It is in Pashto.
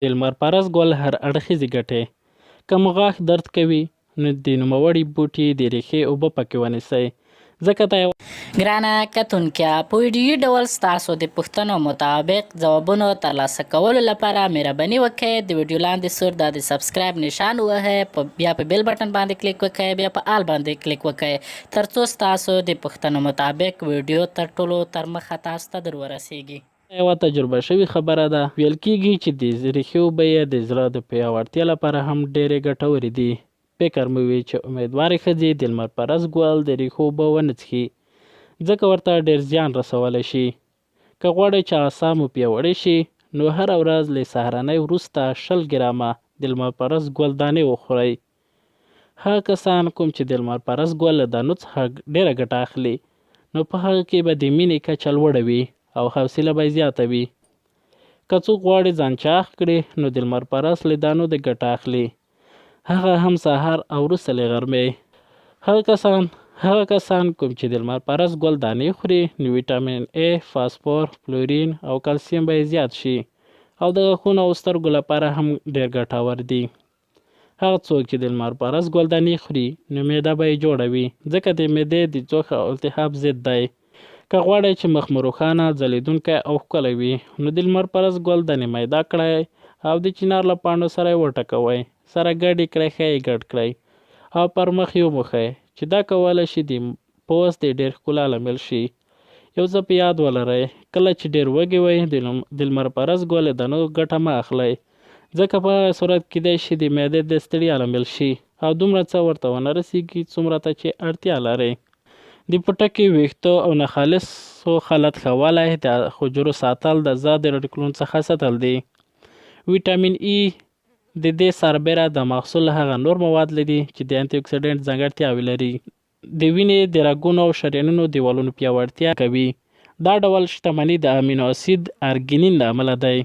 د لمر پرست ګل هر اړخیزې ګټې. که مو غاښ درد کوي نو د نوموړي بوټي د ریښې اوبه پکې ونیسئ، ځکه دا ګرانه کتونکیه، په ویډیویي ډول ستاسو د پوښتنو مطابق ځوابونو ترلاسه کولو لپاره مهرباني وکړئ د ویډیو لاندې سور د سبسکرایب نشان ووهئ، بیا په بیل بټن باندې کلیک وکړئ، بیا په آل باندې کلیک وکړئ، ترڅو ستاسو د پوښتنو مطابق ویډیو تر ټولو تر مخه تاسو ته در ورسیږي. یوه تجربه شوې خبره ده. ویل کېږي چې د ریښې اوبه یې د زړه د پیاوړتیا لپاره هم ډېرې ګټورې دي. فکر مې وي چې امیدوارې ښځې د لمر پرست ګل د ریښو اوبه ونه څښي، ځکه ورته ډېر زیان رسولی شي. که غواړئ چې اعصاب مو پیاوړي شي نو هره ورځ له سهارنۍ وروسته 20 ګرامه د لمر پرست ګل دانې وخورئ. هغه کسان کوم چې د لمر پرست ګل له دانو څخه ډېره ګټه اخلي نو په هغه کې به د مینې کچه لوړه وي او حوصله به یې زیاته وي. که څوک غواړي ځان چاغ کړي نو د لمر پرست له دانو د ګټه اخلي، هغه هم سهار او وروسته له غرمې. هغه کسان کوم چې د لمر پرست ګل دانې خوري نو ویټامین A، فاسفور، فلورین او کلسیم به یې زیات شي او د غاښونو او سترګو لپاره هم ډېر ګټور دي. هغه څوک چې د لمر پرست ګل دانې خوري نو معده به یې جوړه وي، ځکه د معدې د جوخ او التهاب ضد دی. که غواړئ چې مخ مو روښانه، ځلیدونکی او ښکلی وي نو د لمر پرست ګل دانې میده کړئ او د چنار له پاڼو سره یې وټکوئ، سره ګډ یې کړئ، ښه یې ګډ کړئ او پر مخ یې وموښئ، چې دا کولی شي د پوست د ډېر ښکلا لامل شي. یو څه په یاد ولرئ، کله چې ډېر وږي وئ د لمر پرست ګل د دانو ګټه مه اخلئ، ځکه په هغه صورت کیدای شي د معدې د ستړیا لامل شي او دومره څه ورته ونه رسیږي څومره ته چې اړتیا لرئ. د پوټکي، ویښتو او نخالصو خلط ښه والی، د حجرو ساتل، د ضد رادیکلونو څخه ساتل دي. ویټامین E د دې سربیره د محصول هغه نور مواد لري چې د انټي اکسیډنټ ځانګړتیاوې لري. د وینې د رګونو او شریانونو دیوالونو پیاوړتیا کوي. دا ډول شتمني د امینو اسید ارګینین له امله دی.